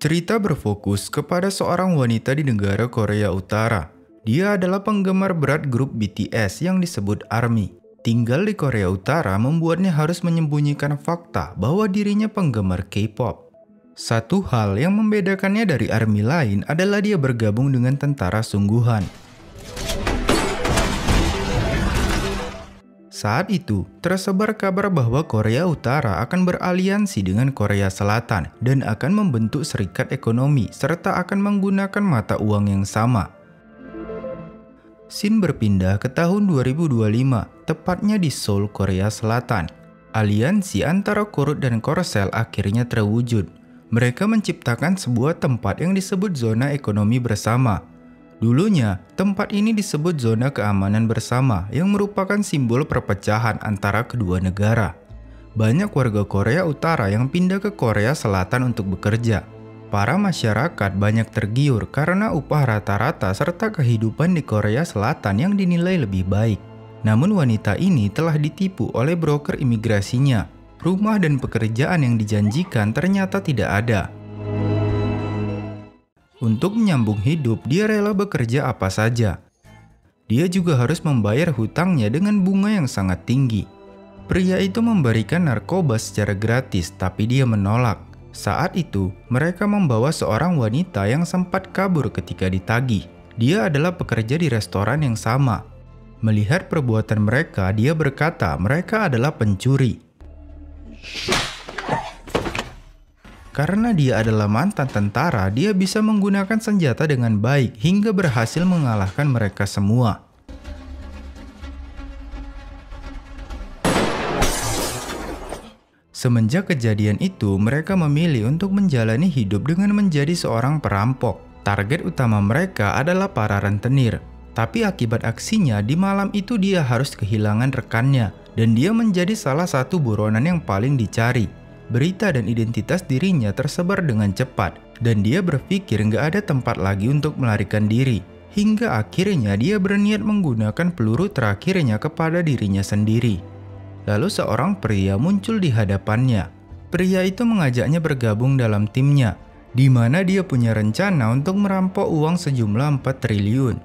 Cerita berfokus kepada seorang wanita di negara Korea Utara. Dia adalah penggemar berat grup BTS yang disebut ARMY. Tinggal di Korea Utara membuatnya harus menyembunyikan fakta bahwa dirinya penggemar K-pop. Satu hal yang membedakannya dari ARMY lain adalah dia bergabung dengan tentara sungguhan. Saat itu, tersebar kabar bahwa Korea Utara akan beraliansi dengan Korea Selatan dan akan membentuk serikat ekonomi serta akan menggunakan mata uang yang sama. Scene berpindah ke tahun 2025, tepatnya di Seoul, Korea Selatan. Aliansi antara Korut dan Korsel akhirnya terwujud. Mereka menciptakan sebuah tempat yang disebut zona ekonomi bersama. Dulunya, tempat ini disebut zona keamanan bersama yang merupakan simbol perpecahan antara kedua negara. Banyak warga Korea Utara yang pindah ke Korea Selatan untuk bekerja. Para masyarakat banyak tergiur karena upah rata-rata serta kehidupan di Korea Selatan yang dinilai lebih baik. Namun wanita ini telah ditipu oleh broker imigrasinya. Rumah dan pekerjaan yang dijanjikan ternyata tidak ada. Untuk menyambung hidup, dia rela bekerja apa saja. Dia juga harus membayar hutangnya dengan bunga yang sangat tinggi. Pria itu memberikan narkoba secara gratis, tapi dia menolak. Saat itu, mereka membawa seorang wanita yang sempat kabur ketika ditagih. Dia adalah pekerja di restoran yang sama. Melihat perbuatan mereka, dia berkata mereka adalah pencuri. Karena dia adalah mantan tentara, dia bisa menggunakan senjata dengan baik hingga berhasil mengalahkan mereka semua. Semenjak kejadian itu, mereka memilih untuk menjalani hidup dengan menjadi seorang perampok. Target utama mereka adalah para rentenir. Tapi akibat aksinya, di malam itu dia harus kehilangan rekannya, dan dia menjadi salah satu buronan yang paling dicari. Berita dan identitas dirinya tersebar dengan cepat, dan dia berpikir nggak ada tempat lagi untuk melarikan diri. Hingga akhirnya dia berniat menggunakan peluru terakhirnya kepada dirinya sendiri. Lalu seorang pria muncul di hadapannya. Pria itu mengajaknya bergabung dalam timnya, di mana dia punya rencana untuk merampok uang sejumlah 4 triliun.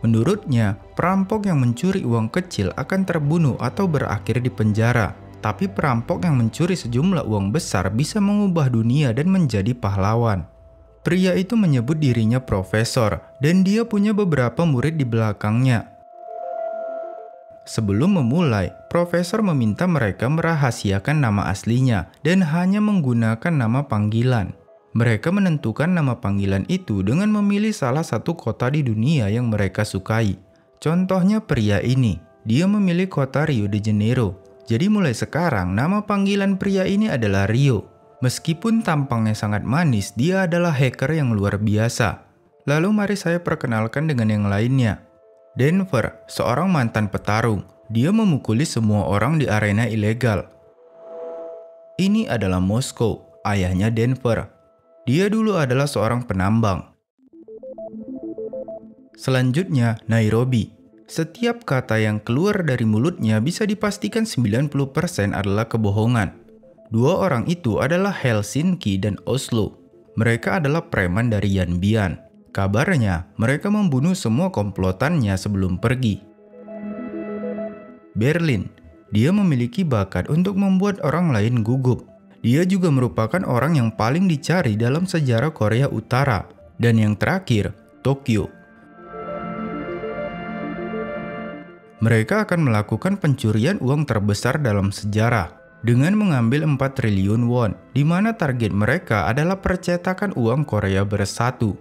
Menurutnya, perampok yang mencuri uang kecil akan terbunuh atau berakhir di penjara. Tapi perampok yang mencuri sejumlah uang besar bisa mengubah dunia dan menjadi pahlawan. Pria itu menyebut dirinya profesor, dan dia punya beberapa murid di belakangnya. Sebelum memulai, profesor meminta mereka merahasiakan nama aslinya dan hanya menggunakan nama panggilan. Mereka menentukan nama panggilan itu dengan memilih salah satu kota di dunia yang mereka sukai. Contohnya pria ini, dia memilih kota Rio de Janeiro. Jadi mulai sekarang nama panggilan pria ini adalah Rio. Meskipun tampangnya sangat manis, dia adalah hacker yang luar biasa. Lalu mari saya perkenalkan dengan yang lainnya. Denver, seorang mantan petarung. Dia memukuli semua orang di arena ilegal. Ini adalah Moskow, ayahnya Denver. Dia dulu adalah seorang penambang. Selanjutnya, Nairobi. Setiap kata yang keluar dari mulutnya bisa dipastikan 90% adalah kebohongan. Dua orang itu adalah Helsinki dan Oslo. Mereka adalah preman dari Yanbian. Kabarnya, mereka membunuh semua komplotannya sebelum pergi. Berlin. Dia memiliki bakat untuk membuat orang lain gugup. Dia juga merupakan orang yang paling dicari dalam sejarah Korea Utara. Dan yang terakhir, Tokyo. Mereka akan melakukan pencurian uang terbesar dalam sejarah dengan mengambil 4 triliun won, di mana target mereka adalah percetakan uang Korea Bersatu.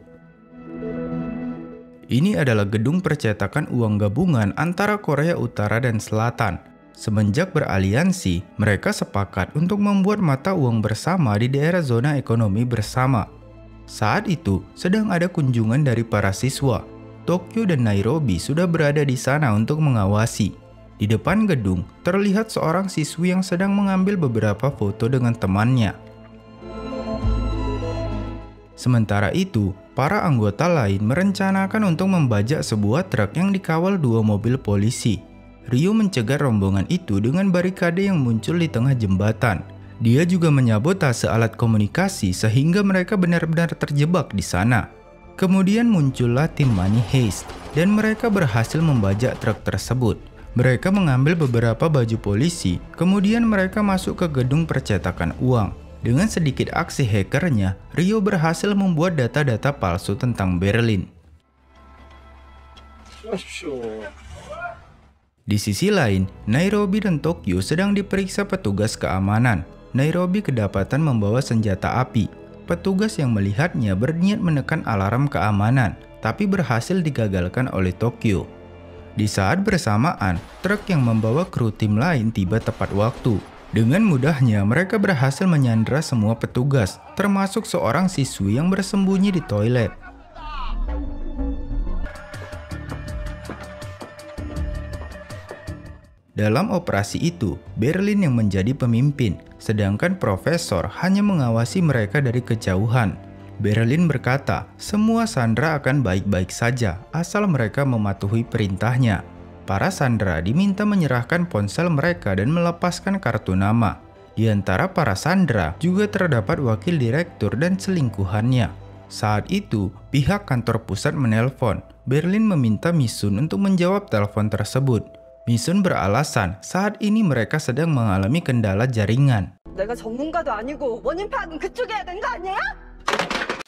Ini adalah gedung percetakan uang gabungan antara Korea Utara dan Selatan. Semenjak beraliansi, mereka sepakat untuk membuat mata uang bersama di daerah zona ekonomi bersama. Saat itu, sedang ada kunjungan dari para siswa. Tokyo dan Nairobi sudah berada di sana untuk mengawasi. Di depan gedung, terlihat seorang siswi yang sedang mengambil beberapa foto dengan temannya. Sementara itu, para anggota lain merencanakan untuk membajak sebuah truk yang dikawal 2 mobil polisi. Rio mencegat rombongan itu dengan barikade yang muncul di tengah jembatan. Dia juga menyabotase alat komunikasi sehingga mereka benar-benar terjebak di sana. Kemudian muncullah tim Money Heist dan mereka berhasil membajak truk tersebut. Mereka mengambil beberapa baju polisi, kemudian mereka masuk ke gedung percetakan uang. Dengan sedikit aksi hackernya, Rio berhasil membuat data-data palsu tentang Berlin. Di sisi lain, Nairobi dan Tokyo sedang diperiksa petugas keamanan. Nairobi kedapatan membawa senjata api. Petugas yang melihatnya berniat menekan alarm keamanan, tapi berhasil digagalkan oleh Tokyo. Di saat bersamaan, truk yang membawa kru tim lain tiba tepat waktu. Dengan mudahnya, mereka berhasil menyandra semua petugas, termasuk seorang siswi yang bersembunyi di toilet. Dalam operasi itu, Berlin yang menjadi pemimpin, sedangkan Profesor hanya mengawasi mereka dari kejauhan. Berlin berkata, semua sandera akan baik-baik saja asal mereka mematuhi perintahnya. Para sandera diminta menyerahkan ponsel mereka dan melepaskan kartu nama. Di antara para sandera juga terdapat wakil direktur dan selingkuhannya. Saat itu, pihak kantor pusat menelpon. Berlin meminta Misun untuk menjawab telepon tersebut. Misun beralasan saat ini mereka sedang mengalami kendala jaringan. 내가 전문가도 아니고 원인 파악은 그쪽이 해야 되는 거 아니야?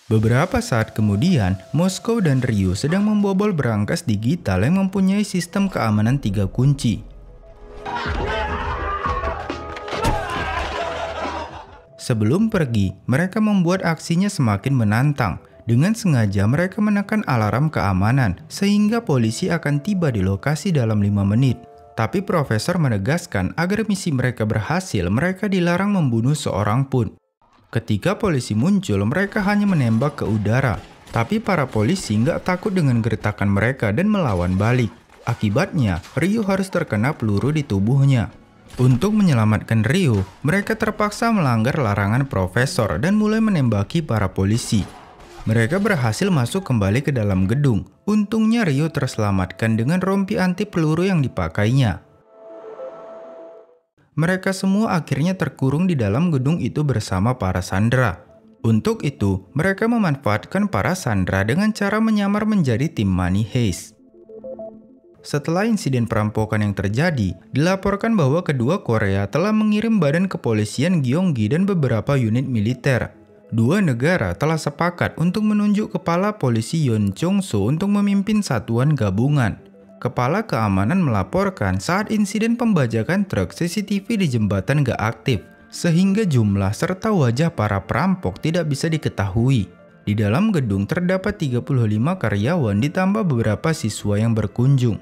Beberapa saat kemudian, Moskow dan Rio sedang membobol berangkas digital yang mempunyai sistem keamanan 3 kunci. Sebelum pergi, mereka membuat aksinya semakin menantang. Dengan sengaja mereka menekan alarm keamanan, sehingga polisi akan tiba di lokasi dalam 5 menit. Tapi Profesor menegaskan agar misi mereka berhasil, mereka dilarang membunuh seorang pun. Ketika polisi muncul, mereka hanya menembak ke udara. Tapi para polisi nggak takut dengan gertakan mereka dan melawan balik. Akibatnya, Rio harus terkena peluru di tubuhnya. Untuk menyelamatkan Rio, mereka terpaksa melanggar larangan Profesor dan mulai menembaki para polisi. Mereka berhasil masuk kembali ke dalam gedung. Untungnya Rio terselamatkan dengan rompi anti peluru yang dipakainya. Mereka semua akhirnya terkurung di dalam gedung itu bersama para sandera. Untuk itu, mereka memanfaatkan para sandera dengan cara menyamar menjadi tim Money Heist. Setelah insiden perampokan yang terjadi, dilaporkan bahwa kedua Korea telah mengirim badan kepolisian Gyeonggi dan beberapa unit militer. Dua negara telah sepakat untuk menunjuk kepala polisi Yoon Chong-soo untuk memimpin satuan gabungan. Kepala keamanan melaporkan saat insiden pembajakan truk CCTV di jembatan gak aktif, sehingga jumlah serta wajah para perampok tidak bisa diketahui. Di dalam gedung terdapat 35 karyawan ditambah beberapa siswa yang berkunjung.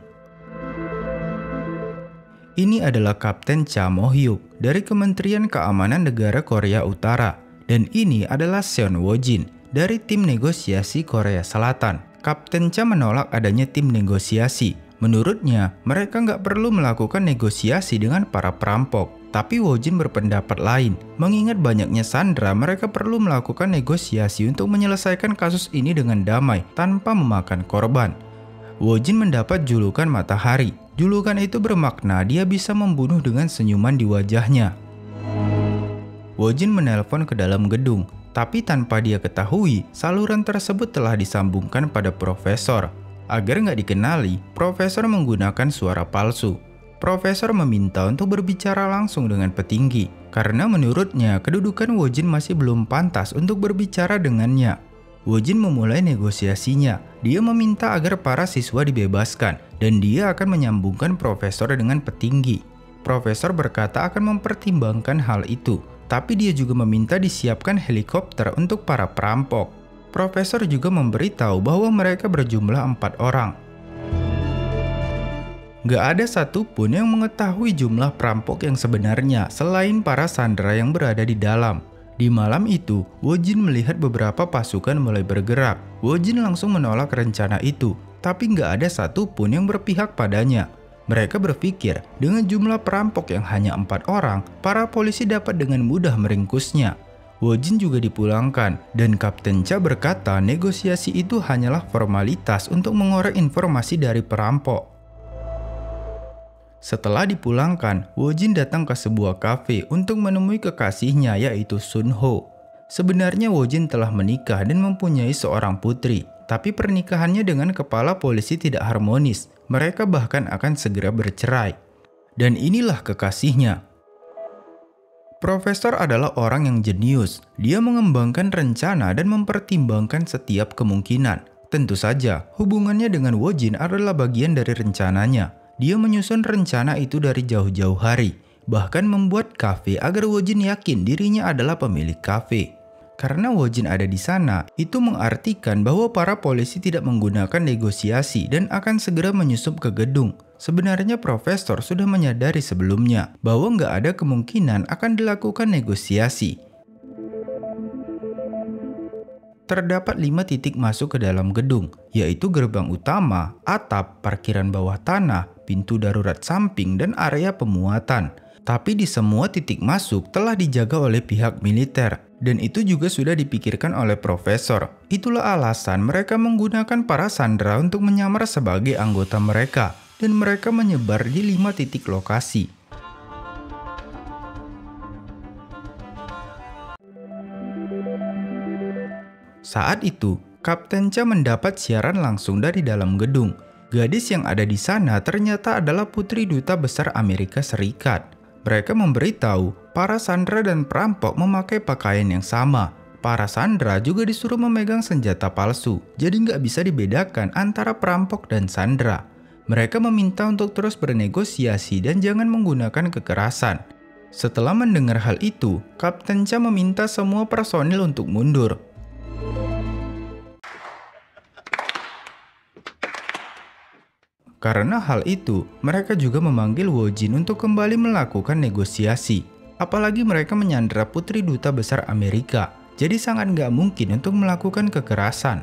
Ini adalah Kapten Cha Mo-hyuk dari Kementerian Keamanan Negara Korea Utara. Dan ini adalah Seon Woo-jin dari tim negosiasi Korea Selatan. Kapten Cha menolak adanya tim negosiasi. Menurutnya, mereka nggak perlu melakukan negosiasi dengan para perampok. Tapi Woo-jin berpendapat lain. Mengingat banyaknya sandera, mereka perlu melakukan negosiasi untuk menyelesaikan kasus ini dengan damai tanpa memakan korban. Woo-jin mendapat julukan matahari. Julukan itu bermakna dia bisa membunuh dengan senyuman di wajahnya. Woo-jin menelpon ke dalam gedung, tapi tanpa dia ketahui, saluran tersebut telah disambungkan pada Profesor. Agar nggak dikenali, Profesor menggunakan suara palsu. Profesor meminta untuk berbicara langsung dengan petinggi, karena menurutnya kedudukan Woo-jin masih belum pantas untuk berbicara dengannya. Woo-jin memulai negosiasinya. Dia meminta agar para siswa dibebaskan, dan dia akan menyambungkan Profesor dengan petinggi. Profesor berkata akan mempertimbangkan hal itu, tapi dia juga meminta disiapkan helikopter untuk para perampok. Profesor juga memberitahu bahwa mereka berjumlah 4 orang. Gak ada satupun yang mengetahui jumlah perampok yang sebenarnya selain para sandera yang berada di dalam. Di malam itu, Woo-jin melihat beberapa pasukan mulai bergerak. Woo-jin langsung menolak rencana itu, tapi gak ada satupun yang berpihak padanya. Mereka berpikir dengan jumlah perampok yang hanya 4 orang, para polisi dapat dengan mudah meringkusnya. Woo-jin juga dipulangkan, dan Kapten Cha berkata negosiasi itu hanyalah formalitas untuk mengorek informasi dari perampok. Setelah dipulangkan, Wojin datang ke sebuah kafe untuk menemui kekasihnya yaitu Sunho. Sebenarnya Wojin telah menikah dan mempunyai seorang putri, tapi pernikahannya dengan kepala polisi tidak harmonis. Mereka bahkan akan segera bercerai. Dan inilah kekasihnya. Profesor adalah orang yang jenius. Dia mengembangkan rencana dan mempertimbangkan setiap kemungkinan. Tentu saja, hubungannya dengan Wojin adalah bagian dari rencananya. Dia menyusun rencana itu dari jauh-jauh hari, bahkan membuat kafe agar Wojin yakin dirinya adalah pemilik kafe. Karena Wojin ada di sana, itu mengartikan bahwa para polisi tidak menggunakan negosiasi dan akan segera menyusup ke gedung. Sebenarnya Profesor sudah menyadari sebelumnya bahwa nggak ada kemungkinan akan dilakukan negosiasi. Terdapat 5 titik masuk ke dalam gedung, yaitu gerbang utama, atap, parkiran bawah tanah, pintu darurat samping, dan area pemuatan. Tapi di semua titik masuk telah dijaga oleh pihak militer, dan itu juga sudah dipikirkan oleh Profesor. Itulah alasan mereka menggunakan para sandera untuk menyamar sebagai anggota mereka, dan mereka menyebar di 5 titik lokasi. Saat itu, Kapten Cha mendapat siaran langsung dari dalam gedung. Gadis yang ada di sana ternyata adalah putri duta besar Amerika Serikat. Mereka memberitahu para sandera dan perampok memakai pakaian yang sama. Para sandera juga disuruh memegang senjata palsu, jadi nggak bisa dibedakan antara perampok dan sandera. Mereka meminta untuk terus bernegosiasi dan jangan menggunakan kekerasan. Setelah mendengar hal itu, Kapten Cha meminta semua personil untuk mundur. Karena hal itu, mereka juga memanggil Wojin untuk kembali melakukan negosiasi. Apalagi mereka menyandera putri duta besar Amerika, jadi sangat nggak mungkin untuk melakukan kekerasan.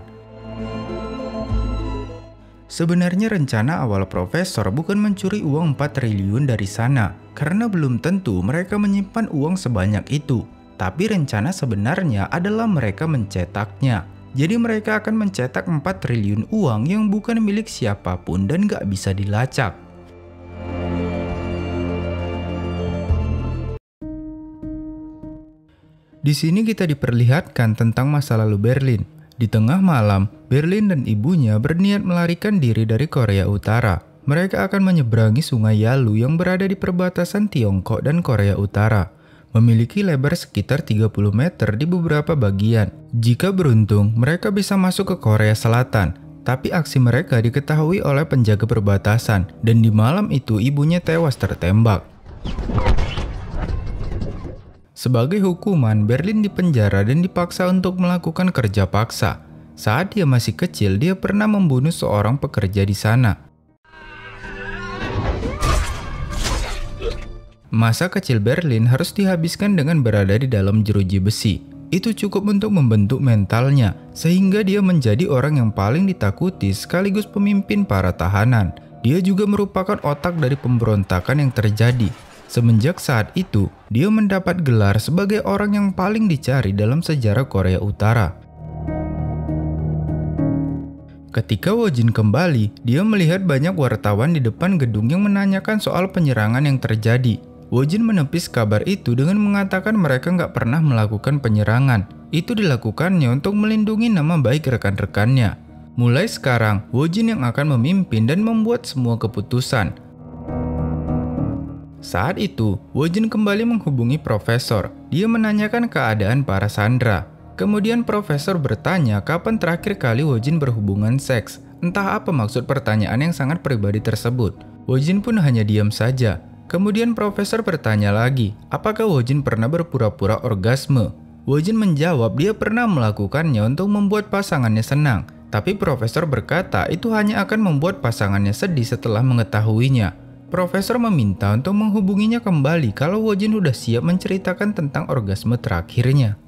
Sebenarnya rencana awal Profesor bukan mencuri uang 4 triliun dari sana, karena belum tentu mereka menyimpan uang sebanyak itu. Tapi rencana sebenarnya adalah mereka mencetaknya. Jadi mereka akan mencetak 4 triliun uang yang bukan milik siapapun dan gak bisa dilacak. Di sini kita diperlihatkan tentang masa lalu Berlin. Di tengah malam, Berlin dan ibunya berniat melarikan diri dari Korea Utara. Mereka akan menyeberangi sungai Yalu yang berada di perbatasan Tiongkok dan Korea Utara. Memiliki lebar sekitar 30 meter di beberapa bagian. Jika beruntung, mereka bisa masuk ke Korea Selatan. Tapi aksi mereka diketahui oleh penjaga perbatasan, dan di malam itu ibunya tewas tertembak. Sebagai hukuman, Berlin dipenjara dan dipaksa untuk melakukan kerja paksa. Saat dia masih kecil, dia pernah membunuh seorang pekerja di sana. Masa kecil Berlin harus dihabiskan dengan berada di dalam jeruji besi. Itu cukup untuk membentuk mentalnya, sehingga dia menjadi orang yang paling ditakuti sekaligus pemimpin para tahanan. Dia juga merupakan otak dari pemberontakan yang terjadi. Semenjak saat itu, dia mendapat gelar sebagai orang yang paling dicari dalam sejarah Korea Utara. Ketika Wojin kembali, dia melihat banyak wartawan di depan gedung yang menanyakan soal penyerangan yang terjadi. Wojin menepis kabar itu dengan mengatakan mereka nggak pernah melakukan penyerangan. Itu dilakukannya untuk melindungi nama baik rekan-rekannya. Mulai sekarang, Wojin yang akan memimpin dan membuat semua keputusan. Saat itu, Wojin kembali menghubungi Profesor. Dia menanyakan keadaan para sandera. Kemudian Profesor bertanya kapan terakhir kali Wojin berhubungan seks. Entah apa maksud pertanyaan yang sangat pribadi tersebut. Wojin pun hanya diam saja. Kemudian Profesor bertanya lagi, apakah Wojin pernah berpura-pura orgasme? Wojin menjawab dia pernah melakukannya untuk membuat pasangannya senang. Tapi Profesor berkata itu hanya akan membuat pasangannya sedih setelah mengetahuinya. Profesor meminta untuk menghubunginya kembali kalau Wojin sudah siap menceritakan tentang orgasme terakhirnya.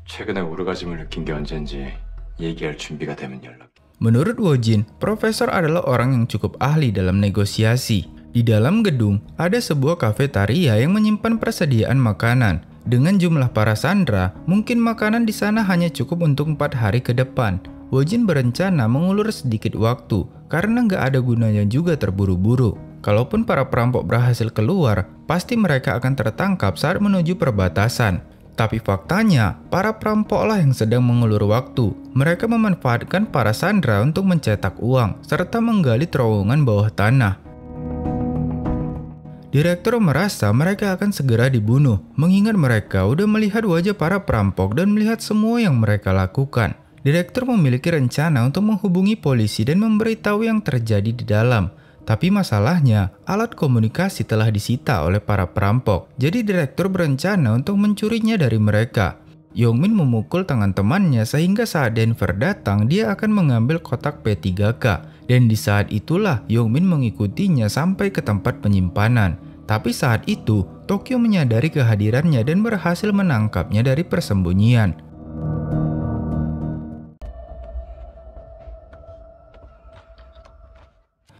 최근에 오르가즘을 느낀 게 언젠지 얘기할 준비가 되면 연락. Menurut Wojin, Profesor adalah orang yang cukup ahli dalam negosiasi. Di dalam gedung, ada sebuah kafetaria yang menyimpan persediaan makanan. Dengan jumlah para sandera, mungkin makanan di sana hanya cukup untuk 4 hari ke depan. Wojin berencana mengulur sedikit waktu, karena nggak ada gunanya juga terburu-buru. Kalaupun para perampok berhasil keluar, pasti mereka akan tertangkap saat menuju perbatasan. Tapi faktanya, para perampoklah yang sedang mengulur waktu. Mereka memanfaatkan para sandera untuk mencetak uang, serta menggali terowongan bawah tanah. Direktur merasa mereka akan segera dibunuh, mengingat mereka udah melihat wajah para perampok dan melihat semua yang mereka lakukan. Direktur memiliki rencana untuk menghubungi polisi dan memberitahu yang terjadi di dalam. Tapi masalahnya, alat komunikasi telah disita oleh para perampok. Jadi direktur berencana untuk mencurinya dari mereka. Yongmin memukul tangan temannya sehingga saat Denver datang, dia akan mengambil kotak P3K. Dan di saat itulah Yongmin mengikutinya sampai ke tempat penyimpanan. Tapi saat itu, Tokyo menyadari kehadirannya dan berhasil menangkapnya dari persembunyian.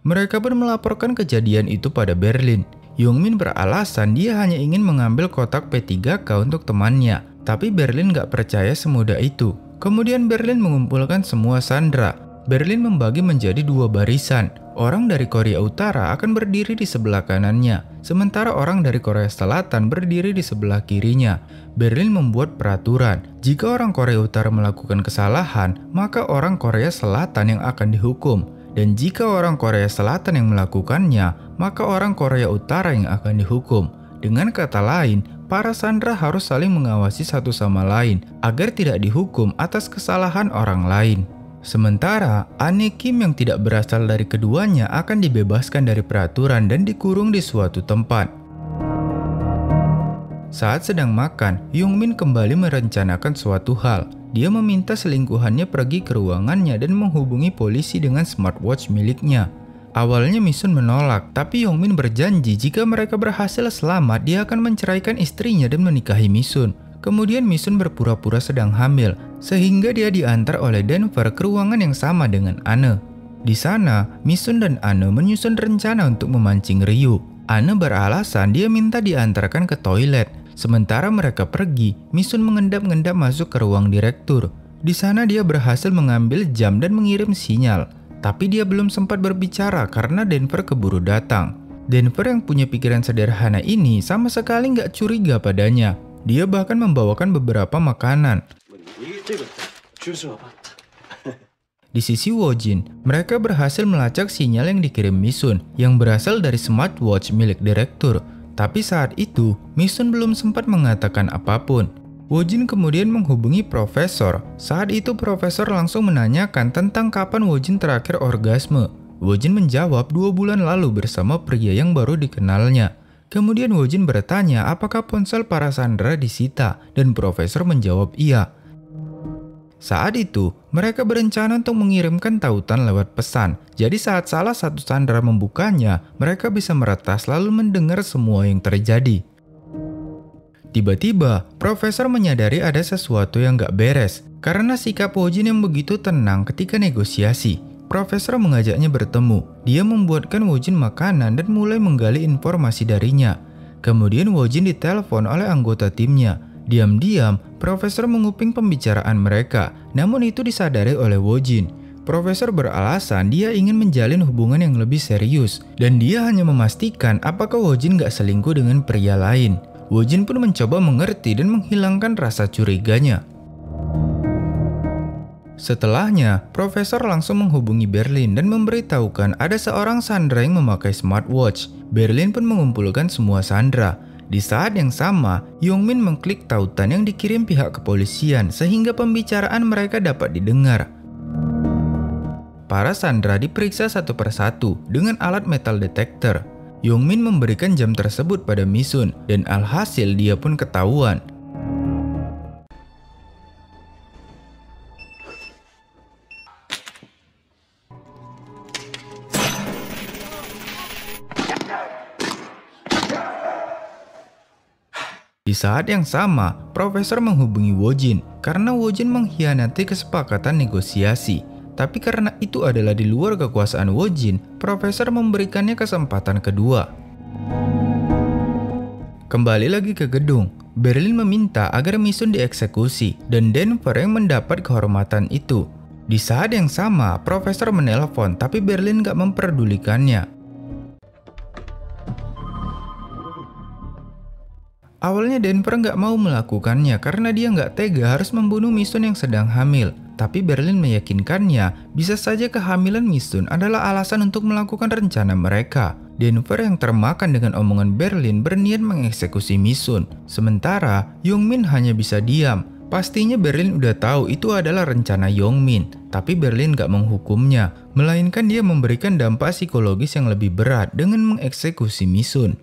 Mereka pun melaporkan kejadian itu pada Berlin. Yongmin beralasan dia hanya ingin mengambil kotak P3K untuk temannya. Tapi Berlin gak percaya semudah itu. Kemudian Berlin mengumpulkan semua sandera. Berlin membagi menjadi 2 barisan. Orang dari Korea Utara akan berdiri di sebelah kanannya, sementara orang dari Korea Selatan berdiri di sebelah kirinya. Berlin membuat peraturan, jika orang Korea Utara melakukan kesalahan, maka orang Korea Selatan yang akan dihukum. Dan jika orang Korea Selatan yang melakukannya, maka orang Korea Utara yang akan dihukum. Dengan kata lain, para sandera harus saling mengawasi satu sama lain agar tidak dihukum atas kesalahan orang lain. Sementara, Ane Kim yang tidak berasal dari keduanya akan dibebaskan dari peraturan dan dikurung di suatu tempat. Saat sedang makan, Yongmin kembali merencanakan suatu hal. Dia meminta selingkuhannya pergi ke ruangannya dan menghubungi polisi dengan smartwatch miliknya. Awalnya Misun menolak, tapi Yongmin berjanji jika mereka berhasil selamat, dia akan menceraikan istrinya dan menikahi Misun. Kemudian Misun berpura-pura sedang hamil, sehingga dia diantar oleh Denver ke ruangan yang sama dengan Ane. Di sana, Misun dan Ane menyusun rencana untuk memancing Ryu. Ane beralasan dia minta diantarkan ke toilet. Sementara mereka pergi, Misun mengendap-endap masuk ke ruang direktur. Di sana dia berhasil mengambil jam dan mengirim sinyal. Tapi dia belum sempat berbicara karena Denver keburu datang. Denver yang punya pikiran sederhana ini sama sekali nggak curiga padanya. Dia bahkan membawakan beberapa makanan. Di sisi Wojin, mereka berhasil melacak sinyal yang dikirim Misun yang berasal dari smartwatch milik direktur. Tapi saat itu, Misun belum sempat mengatakan apapun. Wojin kemudian menghubungi profesor. Saat itu profesor langsung menanyakan tentang kapan Wojin terakhir orgasme. Wojin menjawab 2 bulan lalu bersama pria yang baru dikenalnya. Kemudian Wojin bertanya apakah ponsel para sandera disita dan profesor menjawab iya. Saat itu, mereka berencana untuk mengirimkan tautan lewat pesan. Jadi saat salah satu sandera membukanya, mereka bisa meretas lalu mendengar semua yang terjadi. Tiba-tiba, profesor menyadari ada sesuatu yang gak beres karena sikap Wojin yang begitu tenang ketika negosiasi. Profesor mengajaknya bertemu. Dia membuatkan Wojin makanan dan mulai menggali informasi darinya. Kemudian Wojin ditelepon oleh anggota timnya. Diam-diam, profesor menguping pembicaraan mereka, namun itu disadari oleh Wojin. Profesor beralasan dia ingin menjalin hubungan yang lebih serius, dan dia hanya memastikan apakah Wojin gak selingkuh dengan pria lain. Wojin pun mencoba mengerti dan menghilangkan rasa curiganya. Setelahnya, profesor langsung menghubungi Berlin dan memberitahukan ada seorang sandera yang memakai smartwatch. Berlin pun mengumpulkan semua sandera. Di saat yang sama, Yongmin mengklik tautan yang dikirim pihak kepolisian sehingga pembicaraan mereka dapat didengar. Para sandera diperiksa satu persatu dengan alat metal detector. Yongmin memberikan jam tersebut pada Misun dan alhasil dia pun ketahuan. Di saat yang sama, profesor menghubungi Wojin karena Wojin mengkhianati kesepakatan negosiasi. Tapi karena itu adalah di luar kekuasaan Wojin, profesor memberikannya kesempatan kedua. Kembali lagi ke gedung, Berlin meminta agar Misun dieksekusi dan Denver yang mendapat kehormatan itu. Di saat yang sama, profesor menelpon tapi Berlin gak memperdulikannya. Awalnya Denver nggak mau melakukannya karena dia nggak tega harus membunuh Misun yang sedang hamil. Tapi Berlin meyakinkannya bisa saja kehamilan Misun adalah alasan untuk melakukan rencana mereka. Denver yang termakan dengan omongan Berlin berniat mengeksekusi Misun. Sementara Yongmin hanya bisa diam. Pastinya Berlin udah tahu itu adalah rencana Yongmin, tapi Berlin gak menghukumnya, melainkan dia memberikan dampak psikologis yang lebih berat dengan mengeksekusi Misun.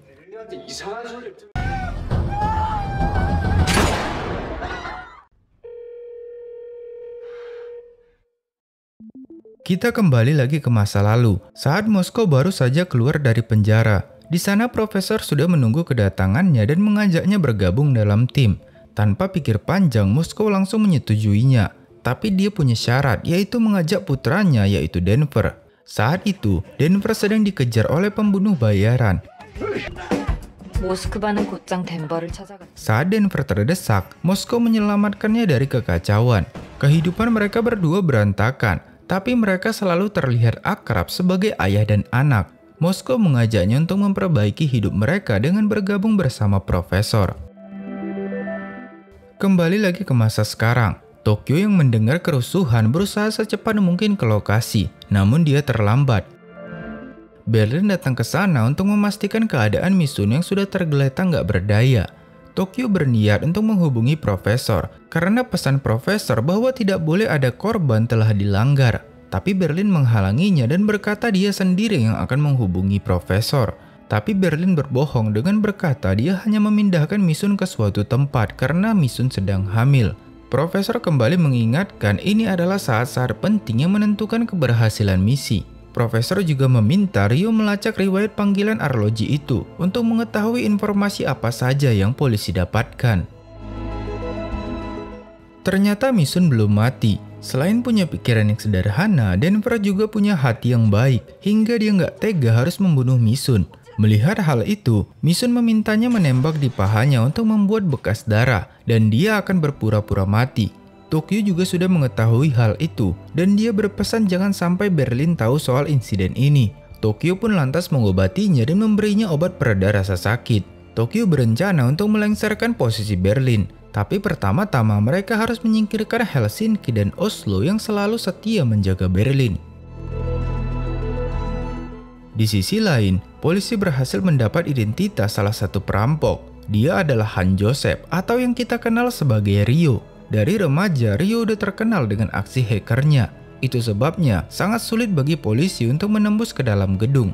Kita kembali lagi ke masa lalu, saat Moskow baru saja keluar dari penjara. Di sana profesor sudah menunggu kedatangannya dan mengajaknya bergabung dalam tim. Tanpa pikir panjang, Moskow langsung menyetujuinya. Tapi dia punya syarat, yaitu mengajak putranya, yaitu Denver. Saat itu, Denver sedang dikejar oleh pembunuh bayaran. Saat Denver terdesak, Moskow menyelamatkannya dari kekacauan. Kehidupan mereka berdua berantakan, tapi mereka selalu terlihat akrab sebagai ayah dan anak. Moskow mengajaknya untuk memperbaiki hidup mereka dengan bergabung bersama profesor. Kembali lagi ke masa sekarang, Tokyo yang mendengar kerusuhan berusaha secepat mungkin ke lokasi, namun dia terlambat. Berlin datang ke sana untuk memastikan keadaan Misun yang sudah tergeletak gak berdaya. Tokyo berniat untuk menghubungi profesor, karena pesan profesor bahwa tidak boleh ada korban telah dilanggar. Tapi Berlin menghalanginya dan berkata dia sendiri yang akan menghubungi profesor. Tapi Berlin berbohong dengan berkata dia hanya memindahkan Misun ke suatu tempat karena Misun sedang hamil. Profesor kembali mengingatkan ini adalah saat-saat penting yang menentukan keberhasilan misi. Profesor juga meminta Ryo melacak riwayat panggilan arloji itu untuk mengetahui informasi apa saja yang polisi dapatkan. Ternyata Misun belum mati. Selain punya pikiran yang sederhana, Denver juga punya hati yang baik hingga dia nggak tega harus membunuh Misun. Melihat hal itu, Misun memintanya menembak di pahanya untuk membuat bekas darah dan dia akan berpura-pura mati. Tokyo juga sudah mengetahui hal itu dan dia berpesan jangan sampai Berlin tahu soal insiden ini. Tokyo pun lantas mengobatinya dan memberinya obat pereda rasa sakit. Tokyo berencana untuk melengsarkan posisi Berlin, tapi pertama-tama mereka harus menyingkirkan Helsinki dan Oslo yang selalu setia menjaga Berlin. Di sisi lain, polisi berhasil mendapat identitas salah satu perampok. Dia adalah Han Joseph atau yang kita kenal sebagai Ryo. Dari remaja, Ryo udah terkenal dengan aksi hackernya. Itu sebabnya sangat sulit bagi polisi untuk menembus ke dalam gedung.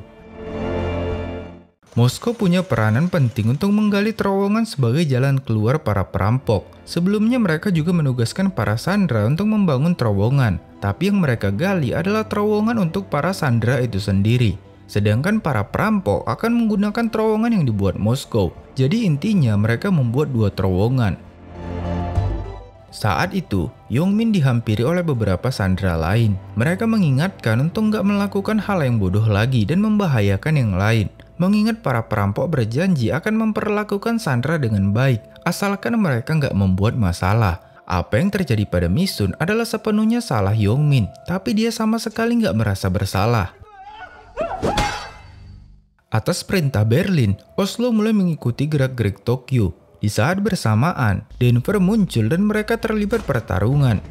Moskow punya peranan penting untuk menggali terowongan sebagai jalan keluar para perampok. Sebelumnya mereka juga menugaskan para sandera untuk membangun terowongan. Tapi yang mereka gali adalah terowongan untuk para sandera itu sendiri. Sedangkan para perampok akan menggunakan terowongan yang dibuat Moskow. Jadi intinya mereka membuat dua terowongan. Saat itu, Yongmin dihampiri oleh beberapa sandera lain. Mereka mengingatkan untuk nggak melakukan hal yang bodoh lagi dan membahayakan yang lain. Mengingat para perampok berjanji akan memperlakukan sandera dengan baik, asalkan mereka nggak membuat masalah. Apa yang terjadi pada Misun adalah sepenuhnya salah Yongmin, tapi dia sama sekali nggak merasa bersalah. Atas perintah Berlin, Oslo mulai mengikuti gerak-gerik Tokyo. Di saat bersamaan, Denver muncul dan mereka terlibat pertarungan.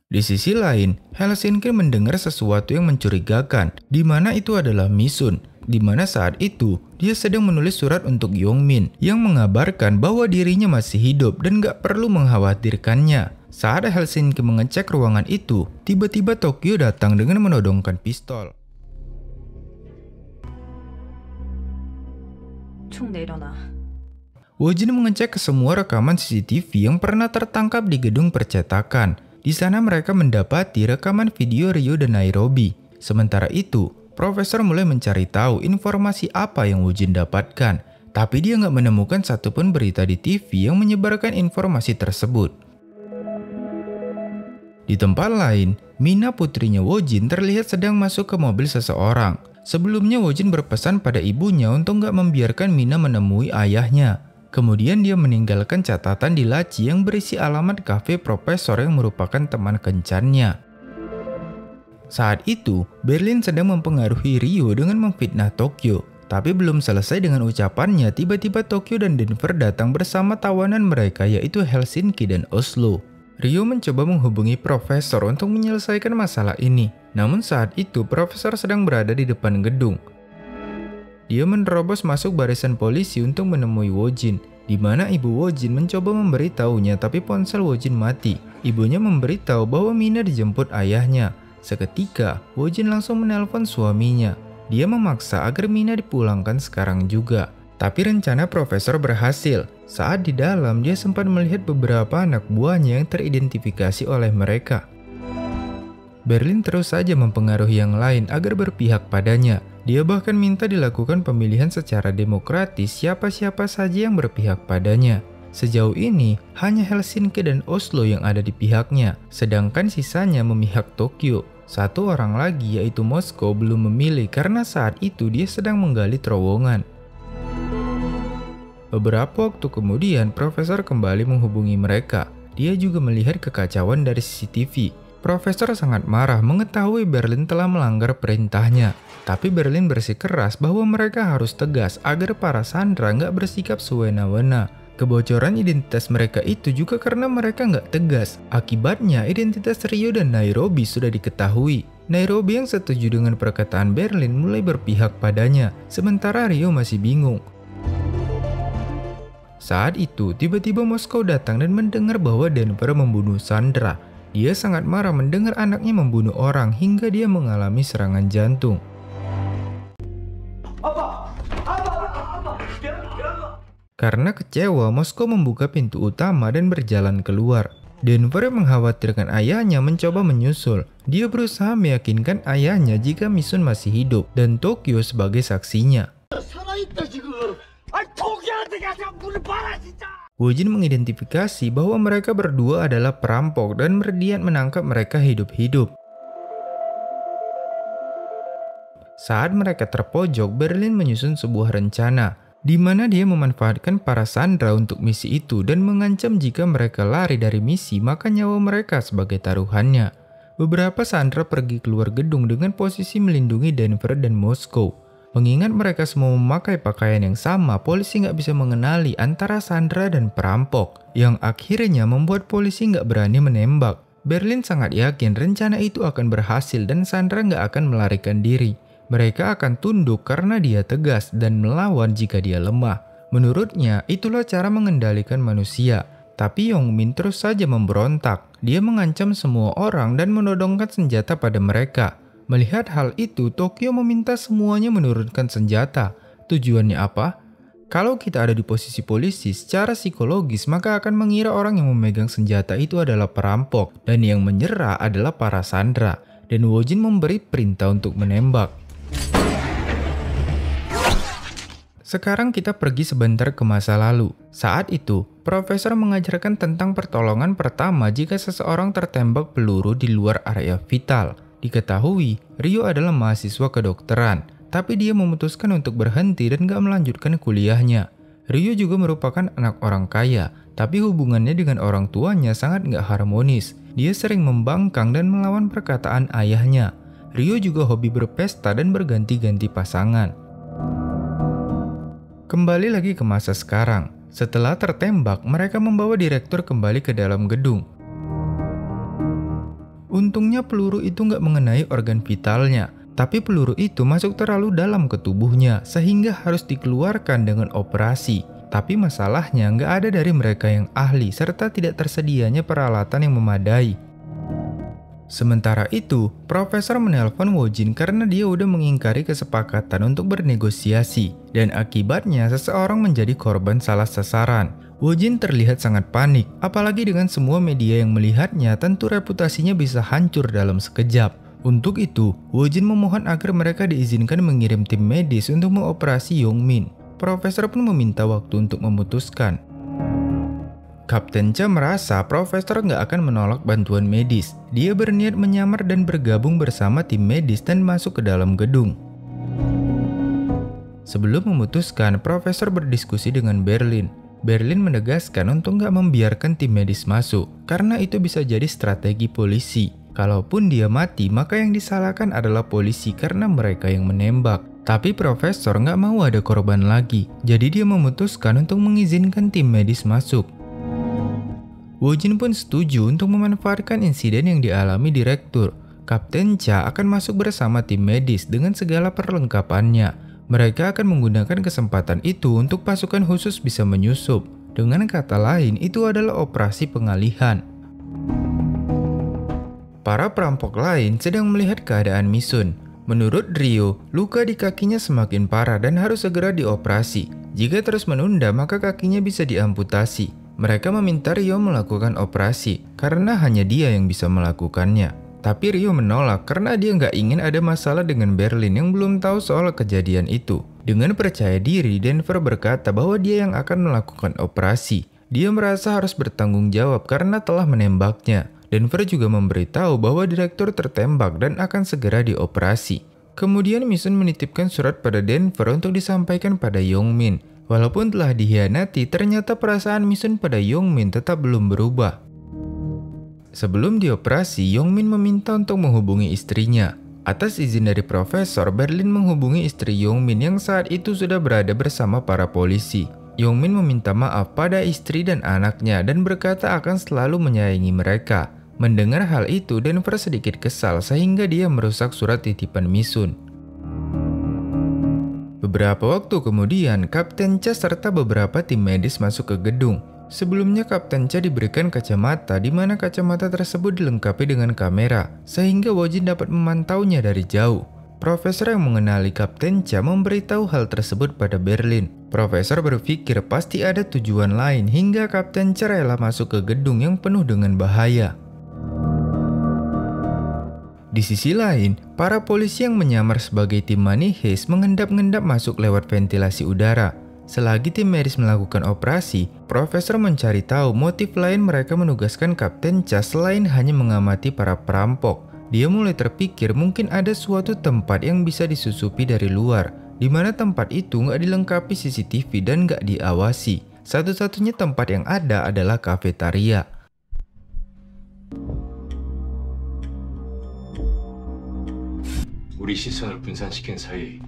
Di sisi lain, Helsinki mendengar sesuatu yang mencurigakan, di mana itu adalah Misun. Di mana saat itu, dia sedang menulis surat untuk Yongmin yang mengabarkan bahwa dirinya masih hidup dan gak perlu mengkhawatirkannya. Saat Helsinki mengecek ruangan itu, tiba-tiba Tokyo datang dengan menodongkan pistol. Wojin mengecek ke semua rekaman CCTV yang pernah tertangkap di gedung percetakan. Di sana mereka mendapati rekaman video Rio dan Nairobi. Sementara itu, Profesor mulai mencari tahu informasi apa yang Wojin dapatkan, tapi dia nggak menemukan satupun berita di TV yang menyebarkan informasi tersebut. Di tempat lain, Mina putrinya Wojin terlihat sedang masuk ke mobil seseorang. Sebelumnya Wojin berpesan pada ibunya untuk nggak membiarkan Mina menemui ayahnya. Kemudian dia meninggalkan catatan di laci yang berisi alamat kafe profesor yang merupakan teman kencannya. Saat itu, Berlin sedang mempengaruhi Rio dengan memfitnah Tokyo. Tapi belum selesai dengan ucapannya, tiba-tiba Tokyo dan Denver datang bersama tawanan mereka yaitu Helsinki dan Oslo. Rio mencoba menghubungi profesor untuk menyelesaikan masalah ini. Namun saat itu, profesor sedang berada di depan gedung. Dia menerobos masuk barisan polisi untuk menemui Wojin, di mana ibu Wojin mencoba memberitahunya tapi ponsel Wojin mati. Ibunya memberitahu bahwa Mina dijemput ayahnya. Seketika, Wojin langsung menelpon suaminya. Dia memaksa agar Mina dipulangkan sekarang juga. Tapi rencana profesor berhasil. Saat di dalam, dia sempat melihat beberapa anak buahnya yang teridentifikasi oleh mereka. Berlin terus saja mempengaruhi yang lain agar berpihak padanya. Dia bahkan minta dilakukan pemilihan secara demokratis siapa-siapa saja yang berpihak padanya. Sejauh ini, hanya Helsinki dan Oslo yang ada di pihaknya, sedangkan sisanya memihak Tokyo. Satu orang lagi yaitu Moskow belum memilih karena saat itu dia sedang menggali terowongan. Beberapa waktu kemudian, profesor kembali menghubungi mereka. Dia juga melihat kekacauan dari CCTV. Profesor sangat marah mengetahui Berlin telah melanggar perintahnya. Tapi Berlin bersikeras bahwa mereka harus tegas agar para sandera nggak bersikap sewena-wena. Kebocoran identitas mereka itu juga karena mereka nggak tegas. Akibatnya, identitas Rio dan Nairobi sudah diketahui. Nairobi yang setuju dengan perkataan Berlin mulai berpihak padanya, sementara Rio masih bingung. Saat itu, tiba-tiba Moskow datang dan mendengar bahwa Denver membunuh Sandra. Dia sangat marah mendengar anaknya membunuh orang hingga dia mengalami serangan jantung. Karena kecewa, Moskow membuka pintu utama dan berjalan keluar. Denver yang mengkhawatirkan ayahnya mencoba menyusul. Dia berusaha meyakinkan ayahnya jika Misun masih hidup dan Tokyo sebagai saksinya. Wojin mengidentifikasi bahwa mereka berdua adalah perampok dan berniat menangkap mereka hidup-hidup. Saat mereka terpojok, Berlin menyusun sebuah rencana, di mana dia memanfaatkan para sandera untuk misi itu dan mengancam jika mereka lari dari misi maka nyawa mereka sebagai taruhannya. Beberapa sandera pergi keluar gedung dengan posisi melindungi Denver dan Moskow. Mengingat mereka semua memakai pakaian yang sama, polisi nggak bisa mengenali antara sandera dan perampok, yang akhirnya membuat polisi nggak berani menembak. Berlin sangat yakin rencana itu akan berhasil dan sandera nggak akan melarikan diri. Mereka akan tunduk karena dia tegas dan melawan jika dia lemah. Menurutnya, itulah cara mengendalikan manusia. Tapi Yongmin terus saja memberontak. Dia mengancam semua orang dan menodongkan senjata pada mereka. Melihat hal itu, Tokyo meminta semuanya menurunkan senjata. Tujuannya apa? Kalau kita ada di posisi polisi, secara psikologis maka akan mengira orang yang memegang senjata itu adalah perampok dan yang menyerah adalah para sandera. Dan Wojin memberi perintah untuk menembak. Sekarang kita pergi sebentar ke masa lalu. Saat itu, profesor mengajarkan tentang pertolongan pertama jika seseorang tertembak peluru di luar area vital. Diketahui, Rio adalah mahasiswa kedokteran, tapi dia memutuskan untuk berhenti dan gak melanjutkan kuliahnya. Rio juga merupakan anak orang kaya, tapi hubungannya dengan orang tuanya sangat gak harmonis. Dia sering membangkang dan melawan perkataan ayahnya. Rio juga hobi berpesta dan berganti-ganti pasangan. Kembali lagi ke masa sekarang. Setelah tertembak, mereka membawa direktur kembali ke dalam gedung. Untungnya peluru itu nggak mengenai organ vitalnya, tapi peluru itu masuk terlalu dalam ke tubuhnya sehingga harus dikeluarkan dengan operasi. Tapi masalahnya nggak ada dari mereka yang ahli serta tidak tersedianya peralatan yang memadai. Sementara itu, profesor menelpon Wojin karena dia udah mengingkari kesepakatan untuk bernegosiasi dan akibatnya seseorang menjadi korban salah sasaran. Wojin terlihat sangat panik, apalagi dengan semua media yang melihatnya tentu reputasinya bisa hancur dalam sekejap. Untuk itu, Wojin memohon agar mereka diizinkan mengirim tim medis untuk mengoperasi Yongmin. Profesor pun meminta waktu untuk memutuskan. Kapten Cha merasa profesor nggak akan menolak bantuan medis. Dia berniat menyamar dan bergabung bersama tim medis dan masuk ke dalam gedung. Sebelum memutuskan, profesor berdiskusi dengan Berlin. Berlin menegaskan untuk nggak membiarkan tim medis masuk, karena itu bisa jadi strategi polisi. Kalaupun dia mati, maka yang disalahkan adalah polisi karena mereka yang menembak. Tapi profesor nggak mau ada korban lagi, jadi dia memutuskan untuk mengizinkan tim medis masuk. Wojin pun setuju untuk memanfaatkan insiden yang dialami direktur. Kapten Cha akan masuk bersama tim medis dengan segala perlengkapannya. Mereka akan menggunakan kesempatan itu untuk pasukan khusus bisa menyusup. Dengan kata lain, itu adalah operasi pengalihan. Para perampok lain sedang melihat keadaan Misun. Menurut Ryo, luka di kakinya semakin parah dan harus segera dioperasi. Jika terus menunda, maka kakinya bisa diamputasi. Mereka meminta Ryo melakukan operasi, karena hanya dia yang bisa melakukannya. Tapi Ryo menolak karena dia nggak ingin ada masalah dengan Berlin yang belum tahu soal kejadian itu. Dengan percaya diri, Denver berkata bahwa dia yang akan melakukan operasi. Dia merasa harus bertanggung jawab karena telah menembaknya. Denver juga memberitahu bahwa direktur tertembak dan akan segera dioperasi. Kemudian Misun menitipkan surat pada Denver untuk disampaikan pada Yongmin. Walaupun telah dikhianati, ternyata perasaan Misun pada Yongmin tetap belum berubah. Sebelum dioperasi, Yongmin meminta untuk menghubungi istrinya. Atas izin dari profesor, Berlin menghubungi istri Yongmin yang saat itu sudah berada bersama para polisi. Yongmin meminta maaf pada istri dan anaknya dan berkata akan selalu menyayangi mereka. Mendengar hal itu, Denver sedikit kesal sehingga dia merusak surat titipan Misun. Beberapa waktu kemudian, Kapten Cha serta beberapa tim medis masuk ke gedung. Sebelumnya Kapten Cha diberikan kacamata di mana kacamata tersebut dilengkapi dengan kamera sehingga Wojin dapat memantaunya dari jauh. Profesor yang mengenali Kapten Cha memberitahu hal tersebut pada Berlin. Profesor berpikir pasti ada tujuan lain hingga Kapten Cha rela masuk ke gedung yang penuh dengan bahaya. Di sisi lain, para polisi yang menyamar sebagai tim Money Heist mengendap-endap masuk lewat ventilasi udara. Selagi tim medis melakukan operasi, profesor mencari tahu motif lain mereka menugaskan Kapten Cha selain hanya mengamati para perampok. Dia mulai terpikir mungkin ada suatu tempat yang bisa disusupi dari luar, di mana tempat itu nggak dilengkapi CCTV dan nggak diawasi. Satu-satunya tempat yang ada adalah kafetaria. 우리 시선을 분산시킨 사이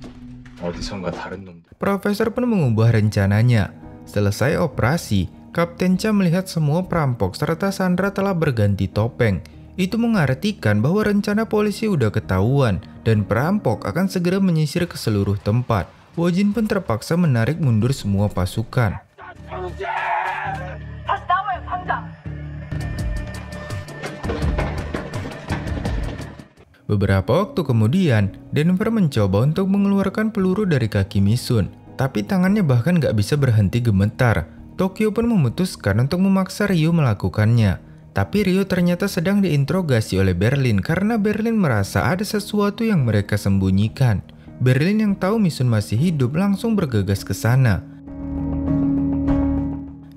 어디선가 다른 놈들. Profesor pun mengubah rencananya. Selesai operasi, Kapten Cha melihat semua perampok serta sandera telah berganti topeng. Itu mengartikan bahwa rencana polisi udah ketahuan dan perampok akan segera menyisir ke seluruh tempat. Wojin pun terpaksa menarik mundur semua pasukan. Beberapa waktu kemudian, Denver mencoba untuk mengeluarkan peluru dari kaki Misun, tapi tangannya bahkan gak bisa berhenti gemetar. Tokyo pun memutuskan untuk memaksa Ryo melakukannya. Tapi Ryo ternyata sedang diinterogasi oleh Berlin karena Berlin merasa ada sesuatu yang mereka sembunyikan. Berlin yang tahu Misun masih hidup langsung bergegas ke sana.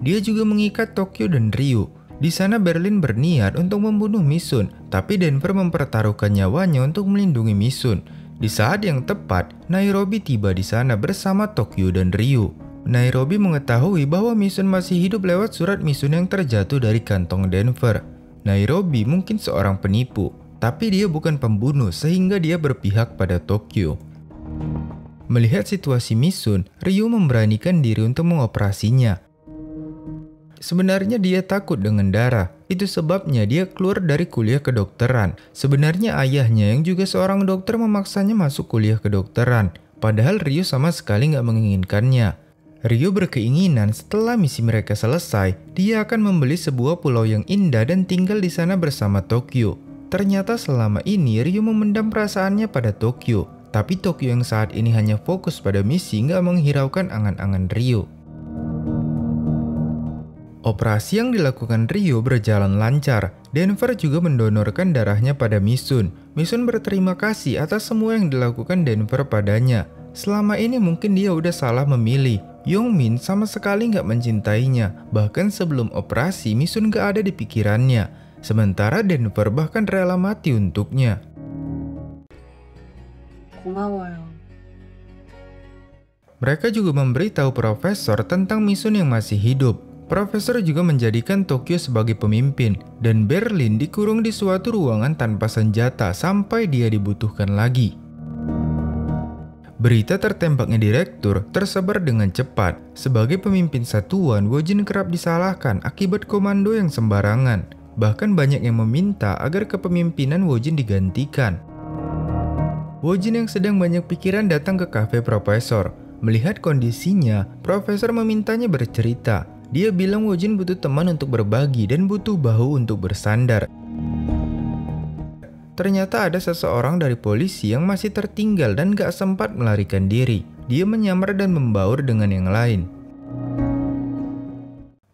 Dia juga mengikat Tokyo dan Ryo. Di sana Berlin berniat untuk membunuh Misun, tapi Denver mempertaruhkan nyawanya untuk melindungi Misun. Di saat yang tepat, Nairobi tiba di sana bersama Tokyo dan Ryo. Nairobi mengetahui bahwa Misun masih hidup lewat surat Misun yang terjatuh dari kantong Denver. Nairobi mungkin seorang penipu, tapi dia bukan pembunuh sehingga dia berpihak pada Tokyo. Melihat situasi Misun, Ryo memberanikan diri untuk mengoperasinya. Sebenarnya dia takut dengan darah, itu sebabnya dia keluar dari kuliah kedokteran. Sebenarnya ayahnya yang juga seorang dokter memaksanya masuk kuliah kedokteran, padahal Ryo sama sekali nggak menginginkannya. Ryo berkeinginan setelah misi mereka selesai, dia akan membeli sebuah pulau yang indah dan tinggal di sana bersama Tokyo. Ternyata selama ini Ryo memendam perasaannya pada Tokyo, tapi Tokyo yang saat ini hanya fokus pada misi nggak menghiraukan angan-angan Ryo. Operasi yang dilakukan Ryo berjalan lancar. Denver juga mendonorkan darahnya pada Misun. Misun berterima kasih atas semua yang dilakukan Denver padanya. Selama ini mungkin dia udah salah memilih. Yongmin sama sekali nggak mencintainya. Bahkan sebelum operasi, Misun nggak ada di pikirannya. Sementara Denver bahkan rela mati untuknya. 고마워요. Mereka juga memberitahu Profesor tentang Misun yang masih hidup. Profesor juga menjadikan Tokyo sebagai pemimpin, dan Berlin dikurung di suatu ruangan tanpa senjata sampai dia dibutuhkan lagi. Berita tertembaknya direktur tersebar dengan cepat. Sebagai pemimpin satuan, Wojin kerap disalahkan akibat komando yang sembarangan. Bahkan banyak yang meminta agar kepemimpinan Wojin digantikan. Wojin yang sedang banyak pikiran datang ke kafe Profesor. Melihat kondisinya, Profesor memintanya bercerita. Dia bilang Wojin butuh teman untuk berbagi dan butuh bahu untuk bersandar. Ternyata ada seseorang dari polisi yang masih tertinggal dan gak sempat melarikan diri. Dia menyamar dan membaur dengan yang lain.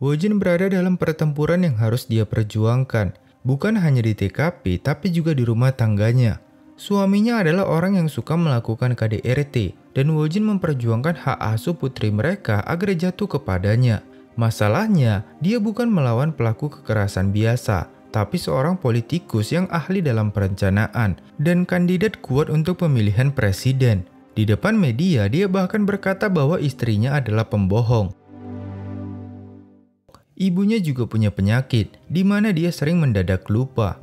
Wojin berada dalam pertempuran yang harus dia perjuangkan. Bukan hanya di TKP, tapi juga di rumah tangganya. Suaminya adalah orang yang suka melakukan KDRT, dan Wojin memperjuangkan hak asuh putri mereka agar jatuh kepadanya. Masalahnya, dia bukan melawan pelaku kekerasan biasa, tapi seorang politikus yang ahli dalam perencanaan dan kandidat kuat untuk pemilihan presiden. Di depan media, dia bahkan berkata bahwa istrinya adalah pembohong. Ibunya juga punya penyakit, di mana dia sering mendadak lupa.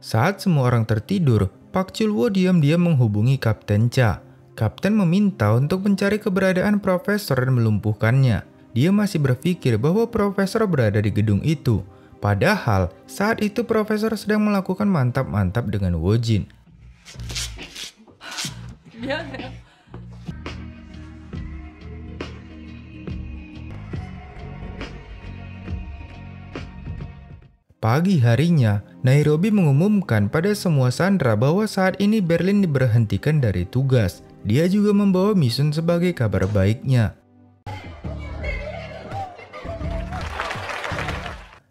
Saat semua orang tertidur, Pak Chul-woo diam-diam menghubungi Kapten Cha. Kapten meminta untuk mencari keberadaan Profesor dan melumpuhkannya. Dia masih berpikir bahwa Profesor berada di gedung itu. Padahal, saat itu Profesor sedang melakukan mantap-mantap dengan Wojin. Pagi harinya, Nairobi mengumumkan pada semua sandera bahwa saat ini Berlin diberhentikan dari tugas. Dia juga membawa Misun sebagai kabar baiknya.